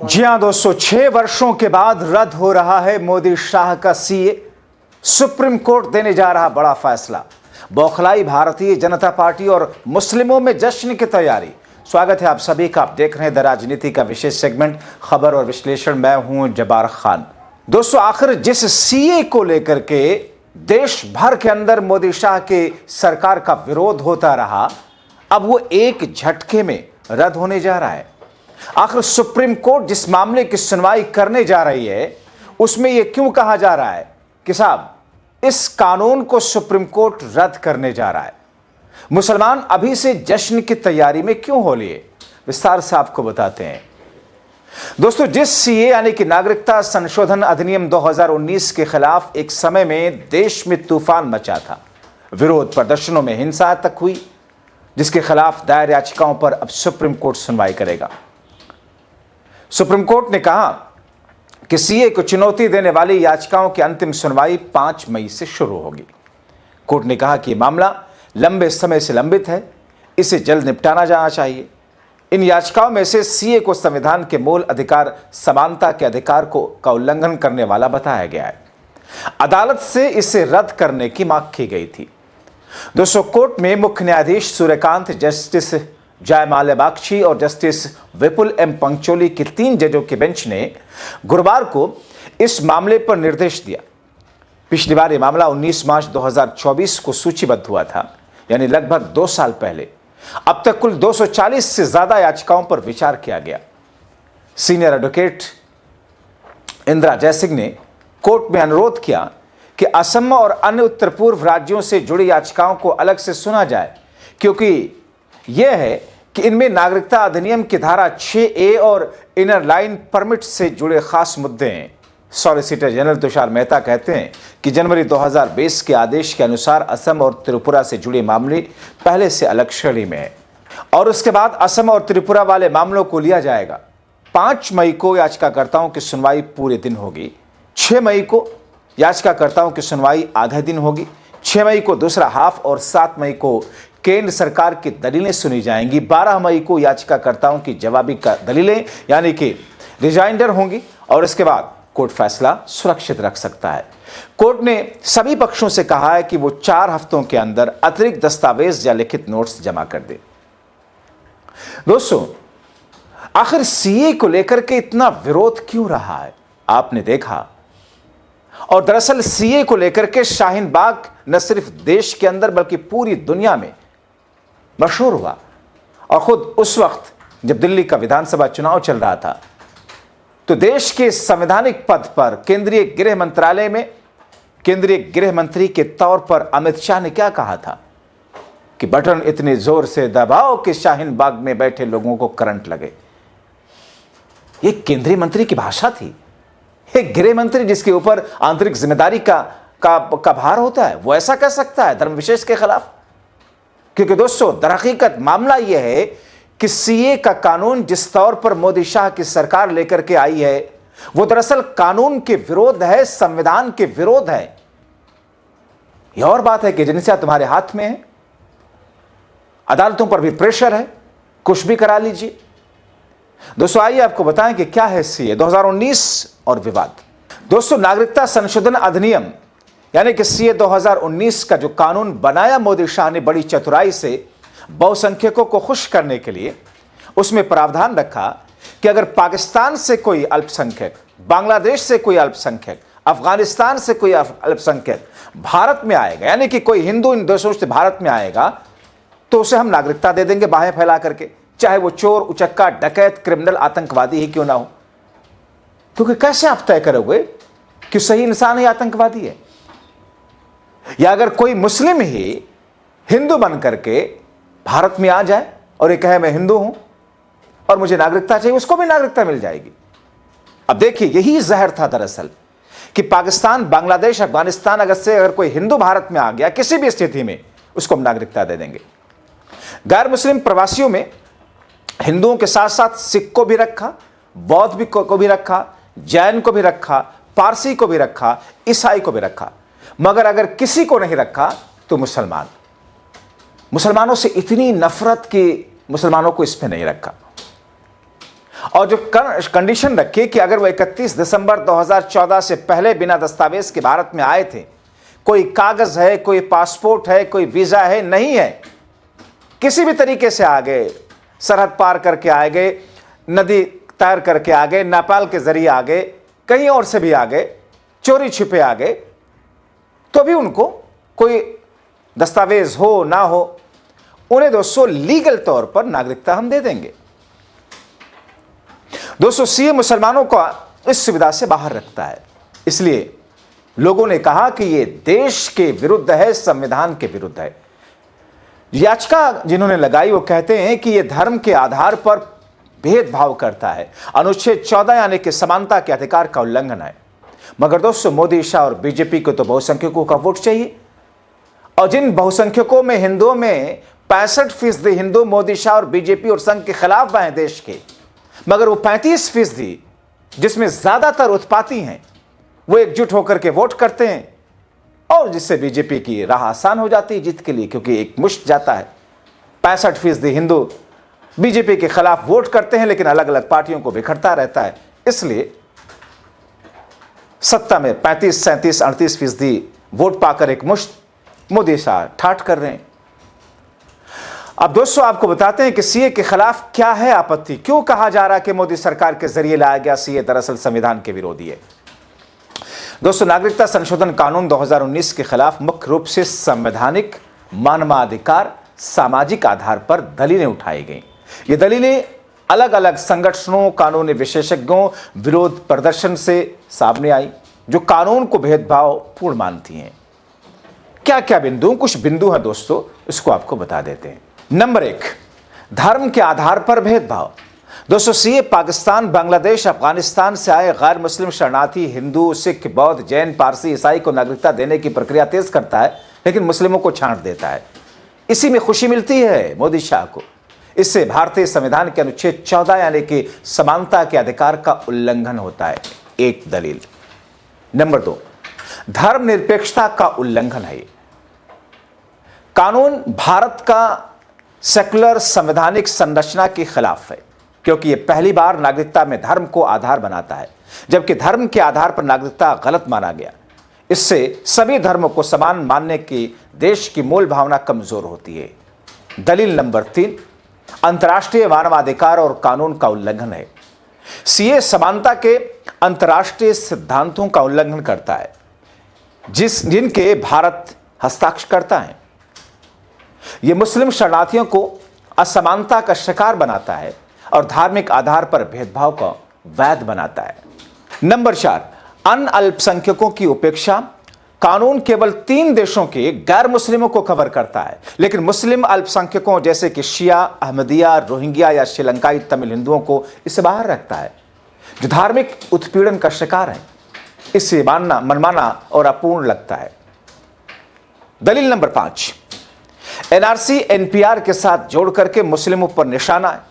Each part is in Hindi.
जी हां दोस्तों, 6 वर्षों के बाद रद्द हो रहा है मोदी शाह का सीए। सुप्रीम कोर्ट देने जा रहा बड़ा फैसला। बौखलाई भारतीय जनता पार्टी और मुस्लिमों में जश्न की तैयारी। स्वागत है आप सभी का। आप देख रहे हैं द राजनीति का विशेष सेगमेंट खबर और विश्लेषण। मैं हूं जब्बार खान। दोस्तों, आखिर जिस सीए को लेकर के देश भर के अंदर मोदी शाह के सरकार का विरोध होता रहा, अब वो एक झटके में रद्द होने जा रहा है। आखिर सुप्रीम कोर्ट जिस मामले की सुनवाई करने जा रही है, उसमें यह क्यों कहा जा रहा है कि साहब इस कानून को सुप्रीम कोर्ट रद्द करने जा रहा है। मुसलमान अभी से जश्न की तैयारी में क्यों हो लिए, विस्तार से आपको बताते हैं। दोस्तों, जिस सीए यानी कि नागरिकता संशोधन अधिनियम 2019 के खिलाफ एक समय में देश में तूफान मचा था, विरोध प्रदर्शनों में हिंसा तक हुई, जिसके खिलाफ दायर याचिकाओं पर अब सुप्रीम कोर्ट सुनवाई करेगा। सुप्रीम कोर्ट ने कहा कि सीए को चुनौती देने वाली याचिकाओं की अंतिम सुनवाई 5 मई से शुरू होगी। कोर्ट ने कहा कि मामला लंबे समय से लंबित है, इसे जल्द निपटाना जाना चाहिए। इन याचिकाओं में से सीए को संविधान के मूल अधिकार समानता के अधिकार का उल्लंघन करने वाला बताया गया है। अदालत से इसे रद्द करने की मांग की गई थी। दोस्तों, कोर्ट में मुख्य न्यायाधीश सूर्यकांत, जस्टिस जयमाल्या बागची और जस्टिस विपुल एम पंचोली की 3 जजों के बेंच ने गुरुवार को इस मामले पर निर्देश दिया। पिछली बार यह मामला 19 मार्च 2024 को सूचीबद्ध हुआ था, यानी लगभग 2 साल पहले। अब तक कुल 240 से ज्यादा याचिकाओं पर विचार किया गया। सीनियर एडवोकेट इंदिरा जयसिंह ने कोर्ट में अनुरोध किया कि असम और अन्य उत्तर पूर्व राज्यों से जुड़ी याचिकाओं को अलग से सुना जाए, क्योंकि यह है कि इनमें नागरिकता अधिनियम की धारा 6A और इनर लाइन परमिट से जुड़े खास मुद्दे हैं। सॉलिसिटर जनरल तुषार मेहता कहते हैं कि जनवरी 2020 के आदेश के अनुसार असम और त्रिपुरा से जुड़े मामले पहले से अलग श्रेणी में है और उसके बाद असम और त्रिपुरा वाले मामलों को लिया जाएगा। 5 मई को याचिकाकर्ताओं की सुनवाई पूरे दिन होगी। 6 मई को याचिकाकर्ताओं की सुनवाई आधे दिन होगी। 6 मई को दूसरा हाफ और 7 मई को केंद्र सरकार की दलीलें सुनी जाएंगी। 12 मई को याचिकाकर्ताओं की जवाबी दलीलें यानी कि रिजाइंडर होंगी और इसके बाद कोर्ट फैसला सुरक्षित रख सकता है। कोर्ट ने सभी पक्षों से कहा है कि वो 4 हफ्तों के अंदर अतिरिक्त दस्तावेज या लिखित नोट्स जमा कर दे। दोस्तों, आखिर सीए को लेकर के इतना विरोध क्यों रहा है, आपने देखा। और दरअसल सीए को लेकर के शाहीन बाग न सिर्फ देश के अंदर बल्कि पूरी दुनिया में मशहूर हुआ। और खुद उस वक्त जब दिल्ली का विधानसभा चुनाव चल रहा था, तो देश के संवैधानिक पद पर केंद्रीय गृह मंत्रालय में केंद्रीय गृह मंत्री के तौर पर अमित शाह ने क्या कहा था कि बटन इतने जोर से दबाओ कि शाहीन बाग में बैठे लोगों को करंट लगे। यह केंद्रीय मंत्री की भाषा थी। एक गृह मंत्री जिसके ऊपर आंतरिक जिम्मेदारी का भार होता है, वो ऐसा कह सकता है धर्म विशेष के खिलाफ? क्योंकि दोस्तों, दरहकीकत मामला यह है कि सीए का कानून जिस तौर पर मोदी शाह की सरकार लेकर के आई है, वो दरअसल कानून के विरोध है, संविधान के विरोध है। यह और बात है कि जिनसे तुम्हारे हाथ में है, अदालतों पर भी प्रेशर है, कुछ भी करा लीजिए। दोस्तों, आइए आपको बताएं कि क्या है सीए 2019 और विवाद। दोस्तों, नागरिकता संशोधन अधिनियम यानी कि सीए 2019 का जो कानून बनाया मोदी शाह ने बड़ी चतुराई से बहुसंख्यकों को खुश करने के लिए, उसमें प्रावधान रखा कि अगर पाकिस्तान से कोई अल्पसंख्यक, बांग्लादेश से कोई अल्पसंख्यक, अफगानिस्तान से कोई अल्पसंख्यक भारत में आएगा, यानी कि कोई हिंदू इन देशों से भारत में आएगा, तो उसे हम नागरिकता दे देंगे बाहें फैला करके, चाहे वो चोर, उचक्का, डकैत, क्रिमिनल, आतंकवादी ही क्यों ना हो। क्योंकि कैसे आप तय करोगे कि सही इंसान ही आतंकवादी है? या अगर कोई मुस्लिम ही हिंदू बन करके भारत में आ जाए और ये कहे मैं हिंदू हूं और मुझे नागरिकता चाहिए, उसको भी नागरिकता मिल जाएगी। अब देखिए, यही जहर था दरअसल कि पाकिस्तान, बांग्लादेश, अफगानिस्तान अगर कोई हिंदू भारत में आ गया किसी भी स्थिति में, उसको हम नागरिकता दे देंगे। गैर मुस्लिम प्रवासियों में हिंदुओं के साथ साथ सिख को भी रखा, बौद्ध को भी रखा, जैन को भी रखा, पारसी को भी रखा, ईसाई को भी रखा, मगर अगर किसी को नहीं रखा तो मुसलमानों से इतनी नफरत कि मुसलमानों को इसमें नहीं रखा। और जो कंडीशन रखी कि अगर वो 31 दिसंबर 2014 से पहले बिना दस्तावेज के भारत में आए थे, कोई कागज है, कोई पासपोर्ट है, कोई वीजा है, नहीं है, किसी भी तरीके से आ गए, सरहद पार करके आ गए, नदी तैर करके आ गए, नेपाल के जरिए आ गए, कहीं और से भी आ गए, चोरी छिपे आ गए, तो भी उनको कोई दस्तावेज हो ना हो, उन्हें दोस्तों लीगल तौर पर नागरिकता हम दे देंगे। दोस्तों सीए मुसलमानों को इस सुविधा से बाहर रखता है, इसलिए लोगों ने कहा कि यह देश के विरुद्ध है, संविधान के विरुद्ध है। याचिका जिन्होंने लगाई वो कहते हैं कि यह धर्म के आधार पर भेदभाव करता है, अनुच्छेद 14 यानी कि समानता के अधिकार का उल्लंघन है। मगर दोस्तों मोदी शाह और बीजेपी को तो बहुसंख्यकों का वोट चाहिए, और जिन बहुसंख्यकों में हिंदुओं में 65% हिंदू मोदी शाह और बीजेपी और संघ के खिलाफ हैं देश के, मगर वो 35% जिसमें ज्यादातर उत्पाती हैं, वो एकजुट होकर के वोट करते हैं, और जिससे बीजेपी की राह आसान हो जाती है जीत के लिए, क्योंकि एक मुश्त जाता है। 65% हिंदू बीजेपी के खिलाफ वोट करते हैं, लेकिन अलग अलग पार्टियों को बिखरता रहता है, इसलिए सत्ता में 35, 37, 38% वोट पाकर एक मुश्त मोदी शाह ठाठ कर रहे हैं। अब दोस्तों आपको बताते हैं कि सीए के खिलाफ क्या है आपत्ति, क्यों कहा जा रहा है कि मोदी सरकार के जरिए लाया गया सीए दरअसल संविधान के विरोधी है। दोस्तों नागरिकता संशोधन कानून 2019 के खिलाफ मुख्य रूप से संवैधानिक, मानवाधिकार, सामाजिक आधार पर दलीलें उठाई गई। ये दलीलें अलग अलग संगठनों, कानूनी विशेषज्ञों विरोध प्रदर्शन से सामने आई, जो कानून को भेदभावपूर्ण मानती हैं। क्या क्या बिंदु, कुछ बिंदु हैं दोस्तों, इसको आपको बता देते हैं। नंबर 1, धर्म के आधार पर भेदभाव। दोस्तों सीए पाकिस्तान, बांग्लादेश, अफगानिस्तान से आए गैर मुस्लिम शरणार्थी हिंदू, सिख, बौद्ध, जैन, पारसी, ईसाई को नागरिकता देने की प्रक्रिया तेज करता है, लेकिन मुस्लिमों को छांट देता है। इसी में खुशी मिलती है मोदी शाह को। इससे भारतीय संविधान के अनुच्छेद 14 यानी कि समानता के अधिकार का उल्लंघन होता है, एक दलील। नंबर 2, धर्मनिरपेक्षता का उल्लंघन है। कानून भारत का सेकुलर संवैधानिक संरचना के खिलाफ है, क्योंकि यह पहली बार नागरिकता में धर्म को आधार बनाता है, जबकि धर्म के आधार पर नागरिकता गलत माना गया। इससे सभी धर्मों को समान मानने की देश की मूल भावना कमजोर होती है। दलील नंबर 3, अंतर्राष्ट्रीय मानवाधिकार और कानून का उल्लंघन है। सीए समानता के अंतर्राष्ट्रीय सिद्धांतों का उल्लंघन करता है, जिनके भारत हस्ताक्षर करता है। यह मुस्लिम शरणार्थियों को असमानता का शिकार बनाता है और धार्मिक आधार पर भेदभाव को वैध बनाता है। नंबर 4, अन्य अल्पसंख्यकों की उपेक्षा। कानून केवल 3 देशों के गैर मुस्लिमों को कवर करता है, लेकिन मुस्लिम अल्पसंख्यकों जैसे कि शिया, अहमदिया, रोहिंग्या या श्रीलंकाई तमिल हिंदुओं को इससे बाहर रखता है, जो धार्मिक उत्पीड़न का शिकार है। इससे मनमाना और अपूर्ण लगता है। दलील नंबर 5, एनआरसी एनपीआर के साथ जोड़ करके मुस्लिमों पर निशाना है।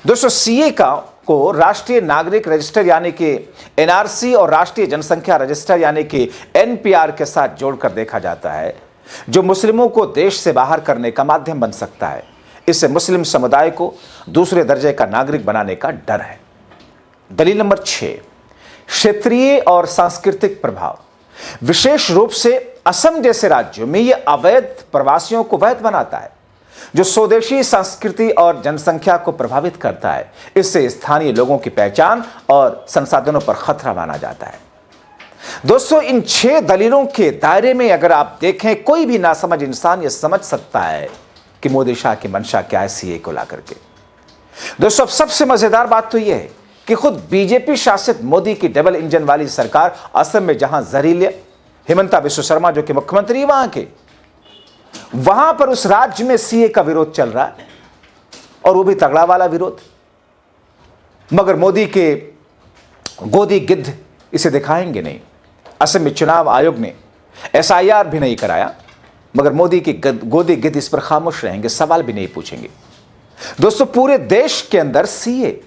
दोस्तों सीए को राष्ट्रीय नागरिक रजिस्टर यानी कि एनआरसी और राष्ट्रीय जनसंख्या रजिस्टर यानी कि एनपीआर के साथ जोड़कर देखा जाता है, जो मुस्लिमों को देश से बाहर करने का माध्यम बन सकता है। इससे मुस्लिम समुदाय को दूसरे दर्जे का नागरिक बनाने का डर है। दलील नंबर 6, क्षेत्रीय और सांस्कृतिक प्रभाव। विशेष रूप से असम जैसे राज्यों में यह अवैध प्रवासियों को वैध बनाता है, जो स्वदेशी संस्कृति और जनसंख्या को प्रभावित करता है। इससे स्थानीय लोगों की पहचान और संसाधनों पर खतरा माना जाता है। दोस्तों इन 6 दलीलों के दायरे में अगर आप देखें, कोई भी नासमझ इंसान यह समझ सकता है कि मोदी शाह की मंशा क्या है सीए को लाकर के। दोस्तों अब सबसे मजेदार बात तो यह है कि खुद बीजेपी शासित मोदी की डबल इंजन वाली सरकार असम में, जहां जहरीले हिमंता बिस्वा शर्मा जो कि मुख्यमंत्री वहां के, वहां पर उस राज्य में सीए का विरोध चल रहा है, और वो भी तगड़ा वाला विरोध। मगर मोदी के गोदी गिद्ध इसे दिखाएंगे नहीं। असम में चुनाव आयोग ने एसआईआर भी नहीं कराया, मगर मोदी की गोदी गिद्ध इस पर खामोश रहेंगे, सवाल भी नहीं पूछेंगे। दोस्तों पूरे देश के अंदर सीए,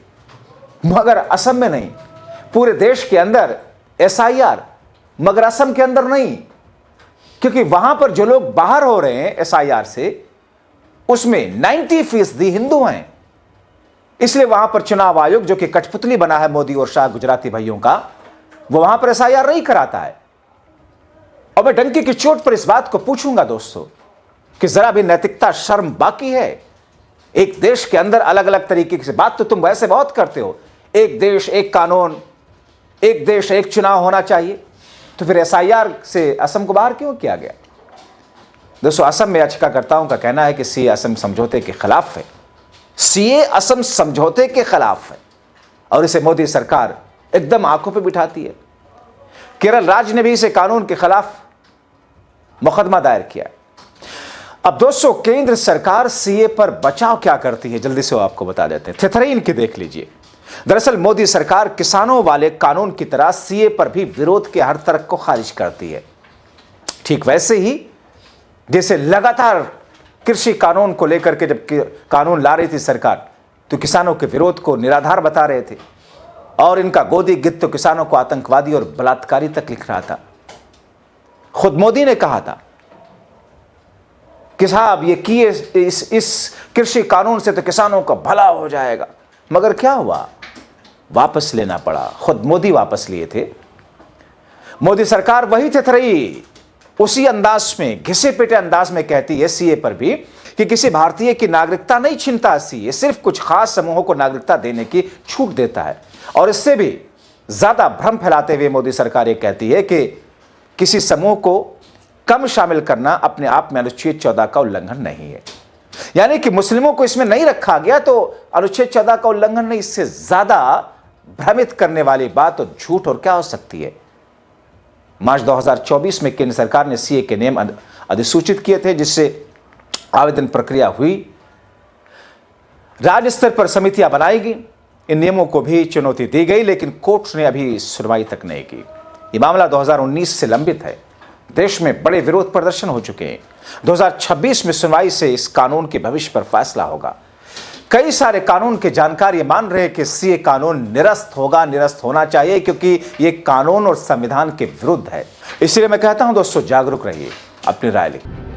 मगर असम में नहीं। पूरे देश के अंदर एसआईआर, मगर असम के अंदर नहीं, क्योंकि वहां पर जो लोग बाहर हो रहे हैं एसआईआर से, उसमें 90% हिंदू हैं। इसलिए वहां पर चुनाव आयोग, जो कि कठपुतली बना है मोदी और शाह गुजराती भाइयों का, वो वहां पर एसआईआर नहीं कराता है। और मैं डंके की चोट पर इस बात को पूछूंगा दोस्तों कि जरा भी नैतिकता, शर्म बाकी है? एक देश के अंदर अलग अलग तरीके से बात तो तुम वैसे बहुत करते हो, एक देश एक कानून, एक देश एक चुनाव होना चाहिए, तो फिर एसआईआर से असम को बाहर क्यों किया गया? दोस्तों, असम में याचिकाकर्ताओं का कहना है कि सीए असम समझौते के खिलाफ है। सीए असम समझौते के खिलाफ है और इसे मोदी सरकार एकदम आंखों पे बिठाती है। केरल राज्य ने भी इसे कानून के खिलाफ मुकदमा दायर किया। अब दोस्तों, केंद्र सरकार सीए पर बचाव क्या करती है, जल्दी से वो आपको बता देते हैं। थिथरई इनकी देख लीजिए। दरअसल मोदी सरकार किसानों वाले कानून की तरह सीए पर भी विरोध के हर तर्क को खारिज करती है। ठीक वैसे ही जैसे लगातार कृषि कानून को लेकर के जब कानून ला रही थी सरकार, तो किसानों के विरोध को निराधार बता रहे थे और इनका गोदी गिद्ध तो किसानों को आतंकवादी और बलात्कारी तक लिख रहा था। खुद मोदी ने कहा था कि साहब ये किए इस कृषि कानून से तो किसानों का भला हो जाएगा, मगर क्या हुआ? वापस लेना पड़ा। खुद मोदी वापस लिए थे। मोदी सरकार वही थिथरई उसी अंदाज में, घिसे पिटे अंदाज में कहती है सीए पर भी कि किसी भारतीय की नागरिकता नहीं छीनता सीए, सिर्फ कुछ खास समूहों को नागरिकता देने की छूट देता है। और इससे भी ज्यादा भ्रम फैलाते हुए मोदी सरकार ये कहती है कि किसी समूह को कम शामिल करना अपने आप में अनुच्छेद 14 का उल्लंघन नहीं है। यानी कि मुस्लिमों को इसमें नहीं रखा गया तो अनुच्छेद 14 का उल्लंघन नहीं। इससे ज्यादा भ्रमित करने वाली बात और झूठ और क्या हो सकती है? मार्च 2024 में केंद्र सरकार ने सीए के नियम अधिसूचित किए थे, जिससे आवेदन प्रक्रिया हुई, राज्य स्तर पर समितियां बनाई गई, इन नियमों को भी चुनौती दी गई, लेकिन कोर्ट ने अभी सुनवाई तक नहीं की। ये मामला 2019 से लंबित है। देश में बड़े विरोध प्रदर्शन हो चुके हैं। 2026 में सुनवाई से इस कानून के भविष्य पर फैसला होगा। कई सारे कानून के जानकार ये मान रहे हैं कि सीए कानून निरस्त होगा, निरस्त होना चाहिए, क्योंकि ये कानून और संविधान के विरुद्ध है। इसलिए मैं कहता हूं दोस्तों, जागरूक रहिए, अपनी राय लिखिए।